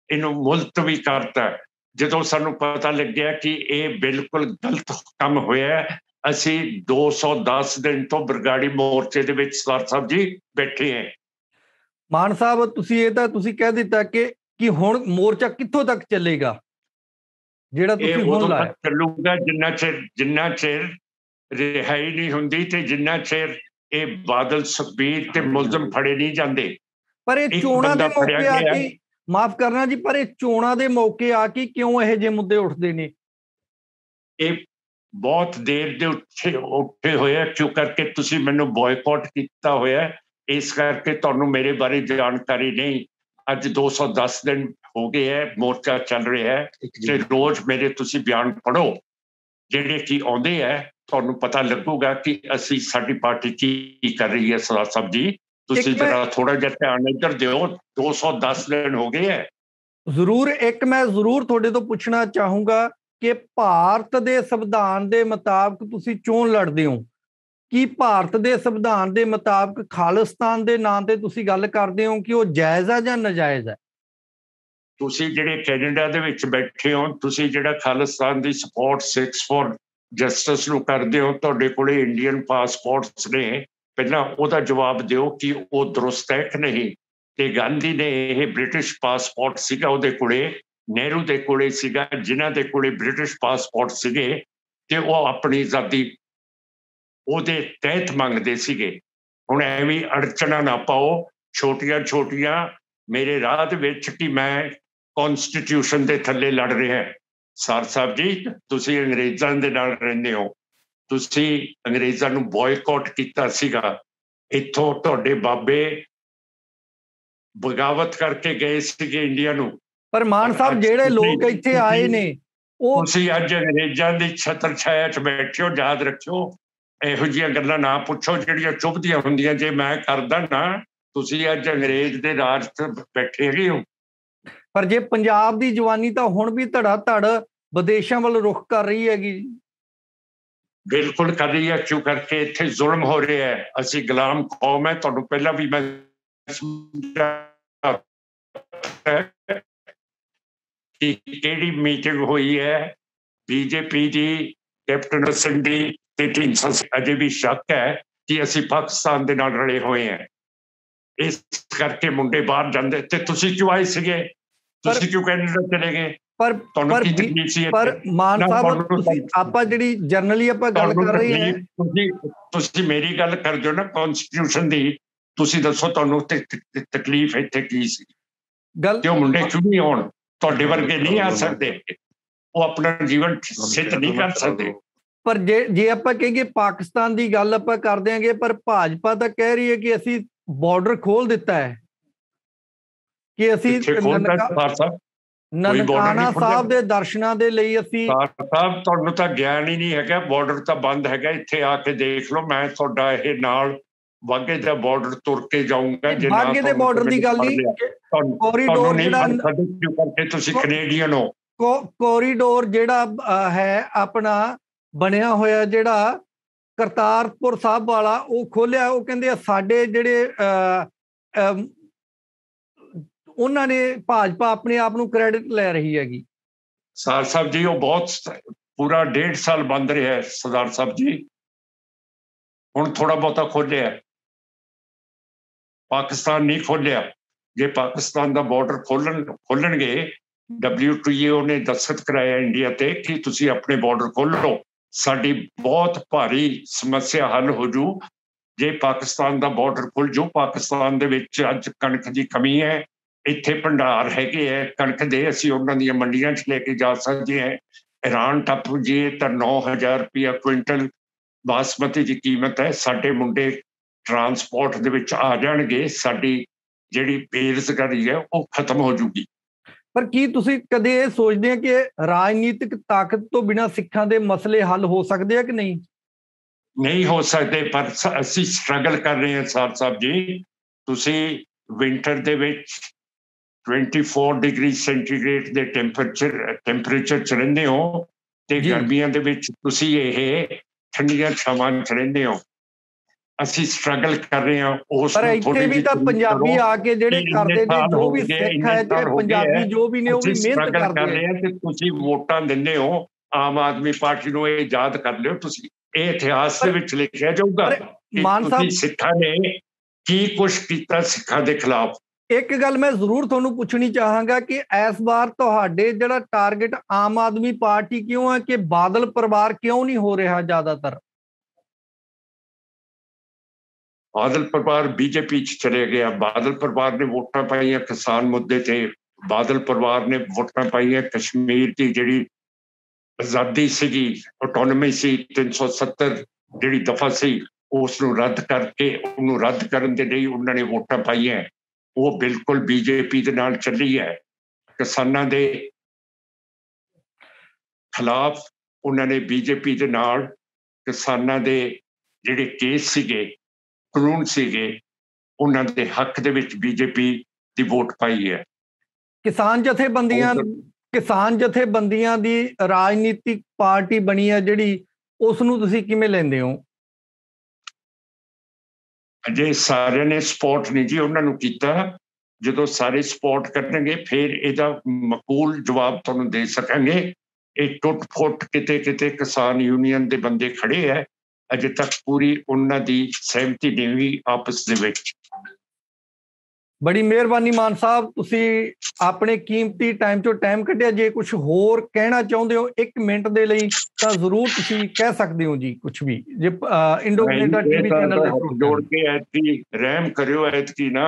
ਇਹਨੂੰ ਮੁਲਤਵੀ ਕਰਤਾ। ਜਦੋਂ ਸਾਨੂੰ ਪਤਾ ਲੱਗਿਆ ਕਿ ਇਹ ਬਿਲਕੁਲ ਗਲਤ ਕੰਮ ਹੋਇਆ, ਅਸੀਂ 210 ਦਿਨ ਤੋਂ ਬਰਗਾੜੀ ਮੋਰਚੇ ਦੇ ਵਿੱਚ ਸਰਦਾਰ ਸਾਹਿਬ ਜੀ ਬੈਠੇ ਹਾਂ। ਮਾਨ ਸਾਹਿਬ, ਤੁਸੀਂ ਕਹਿ ਦਿੱਤਾ ਕਿ ਹੁਣ ਮੋਰਚਾ ਕਿੱਥੋਂ ਤੱਕ ਚੱਲੇਗਾ, ਜਿਹੜਾ ਤੁਸੀਂ ਹੁਣ ਲਾਇਆ? ਚੱਲੂਗਾ ਜਿੰਨਾ ਚਿਰ ਰਿਹਾਈ ਨਹੀਂ ਹੁੰਦੀ ਤੇ ਜਿੰਨਾ ਚਿਰ ਇਹ ਬਾਦਲ, ਸੁਖਬੀਰ ਤੇ ਮੁਲਜ਼ਮ ਫੜੇ ਨਹੀਂ ਜਾਂਦੇ। ਪਰ ਇਹ ਚੋਣਾਂ ਦੇ ਮੌਕੇ ਆ ਕੇ, ਮਾਫ ਕਰਨਾ ਜੀ, ਪਰ ਇਹ ਚੋਣਾਂ ਦੇ ਮੌਕੇ ਆ ਕੇ ਕਿਉਂ ਇਹੋ ਜਿਹੇ ਮੁੱਦੇ ਉੱਠਦੇ ਨੇ? ਇਹ ਬਹੁਤ ਦੇਰ ਦੇ ਉੱਠੇ ਹੋਏ, ਕਿਉਂ ਕਰਕੇ ਤੁਸੀਂ ਮੈਨੂੰ ਬੋਇਕਾਟ ਕੀਤਾ ਹੋਇਆ, ਇਸ ਕਰਕੇ ਤੁਹਾਨੂੰ ਮੇਰੇ ਬਾਰੇ ਜਾਣਕਾਰੀ ਨਹੀਂ। ਅੱਜ 210 ਦਿਨ ਹੋ ਗਏ ਹੈ, ਮੋਰਚਾ ਚੱਲ ਰਿਹਾ ਹੈ, ਤੇ ਰੋਜ਼ ਮੇਰੇ ਤੁਸੀਂ ਬਿਆਨ ਪੜ੍ਹੋ ਜਿਹੜੇ ਕੀ ਆਉਂਦੇ ਹੈ, ਤੁਹਾਨੂੰ ਪਤਾ ਲੱਗੂਗਾ ਕਿ ਅਸੀਂ, ਸਾਡੀ ਪਾਰਟੀ ਕੀ ਕਰ ਰਹੀ ਹੈ। ਸਰਦਾਰ ਸਾਹਿਬ ਜੀ, ਤੁਸੀਂ ਜਰਾ ਥੋੜਾ ਜਿਹਾ ਧਿਆਨ ਇੱਧਰ ਦਿਓ। 210 ਦਿਨ ਹੋ ਗਏ ਹੈ। ਮੈਂ ਜ਼ਰੂਰ ਤੁਹਾਡੇ ਤੋਂ ਪੁੱਛਣਾ ਚਾਹੂੰਗਾ ਕਿ ਭਾਰਤ ਦੇ ਸੰਵਿਧਾਨ ਦੇ ਮੁਤਾਬਕ ਤੁਸੀਂ ਚੋਣ ਲੜਦੇ ਹੋ, ਕੀ ਭਾਰਤ ਦੇ ਸੰਵਿਧਾਨ ਦੇ ਮੁਤਾਬਕ ਖਾਲਿਸਤਾਨ ਦੇ ਨਾਂ ਤੇ ਤੁਸੀਂ ਗੱਲ ਕਰਦੇ ਹੋ ਕਿ ਉਹ ਜਾਇਜ਼ ਹੈ ਜਾਂ ਨਾਜਾਇਜ਼ ਹੈ? ਤੁਸੀਂ ਜਿਹੜੇ ਕੈਨੇਡਾ ਦੇ ਵਿੱਚ ਬੈਠੇ ਹੋ, ਤੁਸੀਂ ਜਿਹੜਾ ਖਾਲਿਸਤਾਨ ਦੀ ਸਪੋਰਟ 6 ਫॉर ਜਸਟਿਸ ਨੂੰ ਕਰਦੇ ਹੋ, ਤੁਹਾਡੇ ਕੋਲੇ ਇੰਡੀਅਨ ਪਾਸਪੋਰਟਸ ਨੇ, ਪਹਿਲਾਂ ਉਹਦਾ ਜਵਾਬ ਦਿਓ ਕਿ ਉਹ ਦਰੁਸਤ ਹੈ ਕਿ ਨਹੀਂ। ਤੇ ਗਾਂਧੀ ਨੇ ਇਹ ਬ੍ਰਿਟਿਸ਼ ਪਾਸਪੋਰਟ ਸੀਗਾ ਉਹਦੇ ਕੋਲੇ, ਨਹਿਰੂ ਦੇ ਕੋਲੇ ਸੀਗਾ, ਜਿਨ੍ਹਾਂ ਦੇ ਕੋਲੇ ਬ੍ਰਿਟਿਸ਼ ਪਾਸਪੋਰਟ ਸੀਗੇ, ਤੇ ਉਹ ਆਪਣੀ ਆਜ਼ਾਦੀ ਉਹਦੇ ਤਹਿਤ ਮੰਗਦੇ ਸੀਗੇ। ਹੁਣ ਐਵੇਂ ਅੜਚਣਾ ਨਾ ਪਾਓ ਛੋਟੀਆਂ ਮੇਰੇ ਰਾਹ ਦੇ ਵਿੱਚ ਕਿ ਮੈਂ ਕਨਸਟੀਟਿਊਸ਼ਨ ਦੇ ਥੱਲੇ ਲੜ ਰਿਹਾ। ਸਰ ਸਾਹਿਬ ਜੀ, ਤੁਸੀਂ ਅੰਗਰੇਜ਼ਾਂ ਦੇ ਨਾਲ ਰਹਿੰਦੇ ਹੋ, ਤੁਸੀਂ ਅੰਗਰੇਜ਼ਾਂ ਨੂੰ ਬੋਇਕਾਟ ਕੀਤਾ ਸੀਗਾ। ਇੱਥੋਂ ਤੁਹਾਡੇ ਬਾਬੇ ਬਗਾਵਤ ਕਰਕੇ ਗਏ ਸੀਗੇ ਇੰਡੀਆ ਨੂੰ। ਪਰ ਮਾਨ ਸਾਹਿਬ, ਜਿਹੜੇ ਲੋਕ ਇੱਥੇ ਆਏ ਨੇ, ਉਹ ਤੁਸੀਂ ਅੱਜ ਅੰਗਰੇਜ਼ਾਂ ਦੀ ਛਤਰ ਛਾਇਆ 'ਚ ਬੈਠੇ ਹੋ। ਯਾਦ ਰੱਖਿਓ, ਇਹੋ ਜਿਹੀਆਂ ਗੱਲਾਂ ਨਾ ਪੁੱਛੋ ਜਿਹੜੀਆਂ ਚੁੱਭਦੀਆਂ ਹੁੰਦੀਆਂ। ਜੇ ਮੈਂ ਕਰਦਾ ਨਾ, ਤੁਸੀਂ ਅੱਜ ਅੰਗਰੇਜ਼ ਦੇ ਰਾਜ 'ਚ ਬੈਠੇ ਹੈਗੇ ਹੋ। ਪਰ ਜੇ ਪੰਜਾਬ ਦੀ ਜਵਾਨੀ ਤਾਂ ਹੁਣ ਵੀ ਧੜਾ ਧੜ ਵਿਦੇਸ਼ਾਂ ਵੱਲ ਰੁਖ ਕਰ ਰਹੀ ਹੈਗੀ। ਬਿਲਕੁਲ ਕਰ ਰਹੀ ਹੈ, ਕਿਉਂ ਕਰਕੇ ਇੱਥੇ ਜ਼ੁਲਮ ਹੋ ਰਿਹਾ ਹੈ। ਅਸੀਂ ਗੁਲਾਮ ਕੌਮ ਹੈ। ਤੁਹਾਨੂੰ ਪਹਿਲਾਂ ਵੀ ਮੈਂ ਕਿ ਕਿਹੜੀ ਮੀਟਿੰਗ ਹੋਈ ਹੈ ਬੀਜੇਪੀ ਦੀ, ਕੈਪਟਨ ਸਿੰਘ ਦੀ, ਤੇ ਢੀਂਡਸਾ ਅਜੇ ਵੀ ਸ਼ੱਕ ਹੈ ਕਿ ਅਸੀਂ ਪਾਕਿਸਤਾਨ ਦੇ ਨਾਲ ਰਲੇ ਹੋਏ ਹਾਂ। ਇਸ ਕਰਕੇ ਮੁੰਡੇ ਬਾਹਰ ਜਾਂਦੇ। ਤੇ ਤੁਸੀਂ ਕਿਉਂ ਆਏ ਸੀਗੇ? ਤੁਸੀਂ ਕਿਉਂ ਕੈਨੇਡਾ ਚਲੇ ਗਏ? ਪਰ ਮਾਨ ਸਾਹਿਬ, ਆਪਾਂ ਜਿਹੜੀ ਜਰਨਲੀ ਆਪਾਂ ਗੱਲ ਕਰ ਰਹੇ ਹਾਂ, ਤੁਸੀਂ ਮੇਰੀ ਗੱਲ ਕਰ ਦਿਓ ਨਾ ਕਨਸਟੀਟਿਊਸ਼ਨ ਦੀ। ਤੁਸੀਂ ਦੱਸੋ ਤੁਹਾਨੂੰ ਤਕਲੀਫ ਇੱਥੇ ਕੀ ਸੀ? ਕਿਉਂ ਮੁੰਡੇ ਕਿਉਂ ਨਹੀਂ ਆਉਣ? ਤੁਹਾਡੇ ਵਰਗੇ ਨਹੀਂ ਆ ਸਕਦੇ, ਉਹ ਆਪਣਾ ਜੀਵਨ ਸਿੱਧ ਨਹੀਂ ਕਰ ਸਕਦੇ। ਪਰ ਜੇ ਆਪਾਂ ਕਹੀਏ ਪਾਕਿਸਤਾਨ ਦੀ ਗੱਲ ਆਪਾਂ ਕਰ ਦਿਆਂਗੇ, ਪਰ ਭਾਜਪਾ ਤਾਂ ਕਹਿ ਰਹੀ ਹੈ ਕਿ ਅਸੀਂ ਬਾਰਡਰ ਖੋਲ ਦਿੱਤਾ ਹੈ, ਕਿ ਅਸੀਂ ਨਨਕਾਣਾ ਸਾਹਿਬ ਦੇ ਦਰਸ਼ਨਾਂ ਦੇ ਲਈ ਅਸੀਂ। ਸਾਹਿਬ, ਤੁਹਾਨੂੰ ਤਾਂ ਗਿਆਨ ਹੀ ਨਹੀਂ ਹੈਗਾ, ਬਾਰਡਰ ਤਾਂ ਬੰਦ ਹੈਗਾ। ਇੱਥੇ ਆ ਕੇ ਦੇਖ ਲਓ, ਮੈਂ ਤੁਹਾਡਾ ਇਹ ਨਾਲ ਵਾਘੇ ਦਾ ਬਾਰਡਰ ਤੁਰ ਕੇ ਜਾਊਂਗਾ। ਜੇ ਵਾਘੇ ਦੇ ਬਾਰਡਰ ਦੀ ਗੱਲ ਨਹੀਂ, ਕੋਰੀਡੋਰ ਜਿਹੜਾ ਕਰਕੇ ਤੁਸੀਂ ਕੈਨੇਡੀਅਨ ਹੋ, ਕੋਰੀਡੋਰ ਜਿਹੜਾ ਹੈ ਆਪਣਾ ਬਣਿਆ ਹੋਇਆ, ਜਿਹੜਾ ਕਰਤਾਰਪੁਰ ਸਾਹਿਬ ਵਾਲਾ, ਉਹ ਖੋਲਿਆ। ਉਹ ਕਹਿੰਦੇ ਆ ਸਾਡੇ ਜਿਹੜੇ ਉਹਨਾਂ ਨੇ, ਭਾਜਪਾ ਆਪਣੇ ਆਪ ਨੂੰ ਕ੍ਰੈਡਿਟ ਲੈ ਰਹੀ ਹੈਗੀ। ਸਰਦਾਰ ਸਾਹਿਬ ਜੀ, ਉਹ ਬਹੁਤ ਪੂਰਾ 1.5 ਸਾਲ ਬੰਦ ਰਿਹਾ ਸਰਦਾਰ ਸਾਹਿਬ ਜੀ। ਹੁਣ ਥੋੜਾ ਬਹੁਤਾ ਖੋਲਿਆ, ਪਾਕਿਸਤਾਨ ਨਹੀਂ ਖੋਲਿਆ। ਜੇ ਪਾਕਿਸਤਾਨ ਦਾ ਬਾਰਡਰ ਖੋਲਣਗੇ, WTO ਨੇ ਦਸਤਖਤ ਕਰਾਇਆ ਇੰਡੀਆ ਤੇ ਕਿ ਤੁਸੀਂ ਆਪਣੇ ਬਾਰਡਰ ਖੋਲੋ, ਸਾਡੀ ਬਹੁਤ ਭਾਰੀ ਸਮੱਸਿਆ ਹੱਲ ਹੋ ਜੂ। ਜੇ ਪਾਕਿਸਤਾਨ ਦਾ ਬਾਰਡਰ ਖੁੱਲ ਜੂ, ਪਾਕਿਸਤਾਨ ਦੇ ਵਿੱਚ ਅੱਜ ਕਣਕ ਦੀ ਕਮੀ ਹੈ, ਇੱਥੇ ਭੰਡਾਰ ਹੈਗੇ ਹੈ ਕਣਕ ਦੇ, ਅਸੀਂ ਉਹਨਾਂ ਦੀਆਂ ਮੰਡੀਆਂ 'ਚ ਲੈ ਕੇ ਜਾ ਸਕਦੇ ਹਾਂ। ਈਰਾਨ ਟੱਪ ਜੇ ਤਾਂ 9,000 ਰੁਪਇਆ ਕੁਇੰਟਲ ਬਾਸਮਤੀ ਦੀ ਕੀਮਤ ਹੈ। ਸਾਡੇ ਮੁੰਡੇ ਟਰਾਂਸਪੋਰਟ ਦੇ ਵਿੱਚ ਆ ਜਾਣਗੇ, ਸਾਡੀ ਜਿਹੜੀ ਬੇਰੁਜ਼ਗਾਰੀ ਹੈ ਉਹ ਖਤਮ ਹੋ ਜੂਗੀ। ਪਰ ਕੀ ਤੁਸੀਂ ਕਦੇ ਇਹ ਸੋਚਦੇ ਆ ਕਿ ਰਾਜਨੀਤਿਕ ਤਾਕਤ ਤੋਂ ਬਿਨਾਂ ਸਿੱਖਾਂ ਦੇ ਮਸਲੇ ਹੱਲ ਹੋ ਸਕਦੇ ਆ ਕਿ ਨਹੀਂ? ਨਹੀਂ ਹੋ ਸਕਦੇ, ਪਰ ਅਸੀਂ ਸਟਰਗਲ ਕਰ ਰਹੇ ਹਾਂ। ਸਰ ਸਾਹਿਬ ਜੀ, ਤੁਸੀਂ ਵਿੰਟਰ ਦੇ ਵਿੱਚ 24 ਡਿਗਰੀ ਸੈਂਟੀਗ੍ਰੇਡ ਦੇ ਟੈਂਪਰੇਚਰ 'ਚ ਰਹਿੰਦੇ ਹੋ ਤੇ ਗਰਮੀਆਂ ਦੇ ਵਿੱਚ ਤੁਸੀਂ ਇਹ ਠੰਡੀਆਂ ਛਾਵਾਂ 'ਚ ਰਹਿੰਦੇ ਹੋ। ਅਸੀਂ ਸਟਰਗਲ ਕਰ ਰਹੇ ਹਾਂ ਉਸ ਪਰ ਇੱਥੇ ਵੀ ਤਾਂ ਪੰਜਾਬੀ ਆ ਕੇ ਜਿਹੜੇ ਕਰਦੇ ਨੇ, ਜੋ ਵੀ ਸਿੱਖ ਹੈ ਤੇ ਪੰਜਾਬੀ ਜੋ ਵੀ ਨੇ, ਉਹ ਵੀ ਮਿਹਨਤ ਕਰਦੇ ਆ। ਤੇ ਤੁਸੀਂ ਵੋਟਾਂ ਦਿੰਦੇ ਹੋ ਆਮ ਆਦਮੀ ਪਾਰਟੀ ਨੂੰ, ਇਹ ਯਾਦ ਕਰ ਲਿਓ ਤੁਸੀਂ, ਇਹ ਇਤਿਹਾਸ ਦੇ ਵਿੱਚ ਲਿਖਿਆ ਜਾਊਗਾ ਕਿ ਤੁਸੀਂ ਸਿੱਖਾਂ ਨੇ ਕੀ ਕੁਛ ਕੀਤਾ ਸਿੱਖਾਂ ਦੇ ਖਿਲਾਫ। ਇੱਕ ਗੱਲ ਮੈਂ ਜ਼ਰੂਰ ਤੁਹਾਨੂੰ ਪੁੱਛਣੀ ਚਾਹਾਂਗਾ ਕਿ ਇਸ ਵਾਰ ਤੁਹਾਡੇ ਜਿਹੜਾ ਟਾਰਗੇਟ ਆਮ ਆਦਮੀ ਪਾਰਟੀ ਕਿਉਂ ਹੈ ਕਿ ਬਾਦਲ ਪਰਿਵਾਰ ਕਿਉਂ ਨਹੀਂ ਹੋ ਰਿਹਾ ਜ਼ਿਆਦਾਤਰ? ਬਾਦਲ ਪਰਿਵਾਰ ਬੀਜੇਪੀ 'ਚ ਚਲੇ ਗਿਆ। ਬਾਦਲ ਪਰਿਵਾਰ ਨੇ ਵੋਟਾਂ ਪਾਈਆਂ ਕਿਸਾਨ ਮੁੱਦੇ ਤੇ, ਬਾਦਲ ਪਰਿਵਾਰ ਨੇ ਵੋਟਾਂ ਪਾਈਆਂ ਕਸ਼ਮੀਰ ਦੀ ਜਿਹੜੀ ਆਜ਼ਾਦੀ ਸੀਗੀ, ਆਟੋਨਮੀ ਸੀ, 370 ਜਿਹੜੀ ਦਫਾ ਸੀ, ਉਸ ਨੂੰ ਰੱਦ ਕਰਕੇ ਉਹਨੂੰ ਰੱਦ ਕਰਨ ਦੇ ਲਈ ਉਹਨਾਂ ਨੇ ਵੋਟਾਂ ਪਾਈਆਂ। ਉਹ ਬਿਲਕੁਲ ਬੀਜੇਪੀ ਦੇ ਨਾਲ ਚੱਲੀ ਹੈ। ਕਿਸਾਨਾਂ ਦੇ ਖਿਲਾਫ ਉਹਨਾਂ ਨੇ ਬੀਜੇਪੀ ਦੇ ਨਾਲ ਕਿਸਾਨਾਂ ਦੇ ਜਿਹੜੇ ਕੇਸ ਸੀਗੇ, ਕਾਨੂੰਨ ਸੀਗੇ, ਉਹਨਾਂ ਦੇ ਹੱਕ ਦੇ ਵਿੱਚ ਬੀਜੇਪੀ ਦੀ ਵੋਟ ਪਾਈ ਹੈ। ਕਿਸਾਨ ਜਥੇਬੰਦੀਆਂ ਦੀ ਰਾਜਨੀਤਿਕ ਪਾਰਟੀ ਬਣੀ ਹੈ ਜਿਹੜੀ, ਉਸ ਨੂੰ ਤੁਸੀਂ ਕਿਵੇਂ ਲੈਂਦੇ ਹੋ? ਅਜੇ ਸਾਰਿਆਂ ਨੇ ਸਪੋਰਟ ਨਹੀਂ ਜੀ ਉਹਨਾਂ ਨੂੰ ਕੀਤਾ। ਜਦੋਂ ਸਾਰੇ ਸਪੋਰਟ ਕਰਨਗੇ ਫਿਰ ਇਹਦਾ ਮਕਬੂਲ ਜਵਾਬ ਤੁਹਾਨੂੰ ਦੇ ਸਕਾਂਗੇ। ਇਹ ਟੁੱਟ ਫੁੱਟ ਕਿਤੇ ਕਿਤੇ ਕਿਸਾਨ ਯੂਨੀਅਨ ਦੇ ਬੰਦੇ ਖੜੇ ਹੈ, ਅਜੇ ਤੱਕ ਪੂਰੀ ਉਹਨਾਂ ਦੀ ਸਹਿਮਤੀ ਨਹੀਂ ਹੋਈ ਆਪਸ ਦੇ ਵਿੱਚ। ਬੜੀ ਮਿਹਰਬਾਨੀ ਮਾਨ ਸਾਹਿਬ, ਤੁਸੀਂ ਆਪਣੇ ਕੀਮਤੀ ਟਾਈਮ ਚੋਂ ਟਾਈਮ ਕੱਢਿਆ। ਜੇ ਕੁਝ ਹੋਰ ਕਹਿਣਾ ਚਾਹੁੰਦੇ ਹੋ 1 ਮਿੰਟ ਦੇ ਲਈ ਤਾਂ ਜ਼ਰੂਰ ਤੁਸੀਂ ਕਹਿ ਸਕਦੇ ਹੋ ਜੀ, ਕੁਝ ਵੀ। ਜੇ ਇੰਡੋ ਕੈਨੇਡਾ ਟੀਵੀ ਚੈਨਲ ਦੇ ਜੋੜ ਕੇ ਐਤਕੀ ਰਹਿਮ ਕਰਿਓ, ਐਤਕੀ ਨਾ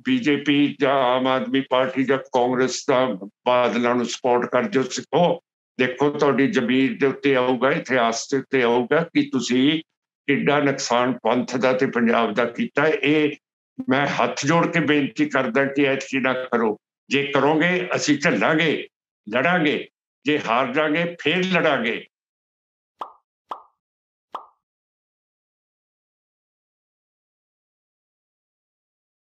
ਬੀਜੇਪੀ ਜਾਂ ਆਮ ਆਦਮੀ ਪਾਰਟੀ ਜਾਂ ਕਾਂਗਰਸ ਦਾ ਬਾਦਲਾਂ ਨੂੰ ਸਪੋਰਟ ਕਰ ਦਿਓ। ਸਿੱਖੋ, ਦੇਖੋ ਤੁਹਾਡੀ ਜ਼ਮੀਰ ਦੇ ਉੱਤੇ ਆਊਗਾ, ਇਤਿਹਾਸ ਦੇ ਉੱਤੇ ਆਊਗਾ ਕਿ ਤੁਸੀਂ ਕਿੱਡਾ ਨੁਕਸਾਨ ਪੰਥ ਦਾ ਤੇ ਪੰਜਾਬ ਦਾ ਕੀਤਾ। ਇਹ ਮੈਂ ਹੱਥ ਜੋੜ ਕੇ ਬੇਨਤੀ ਕਰਦਾ ਕਿ ਐਤਕੀ ਨਾ ਕਰੋ। ਜੇ ਕਰੋਗੇ ਅਸੀਂ ਝੱਲਾਂਗੇ, ਲੜਾਂਗੇ। ਜੇ ਹਾਰ ਜਾਗੇ ਫੇਰ ਲੜਾਂਗੇ।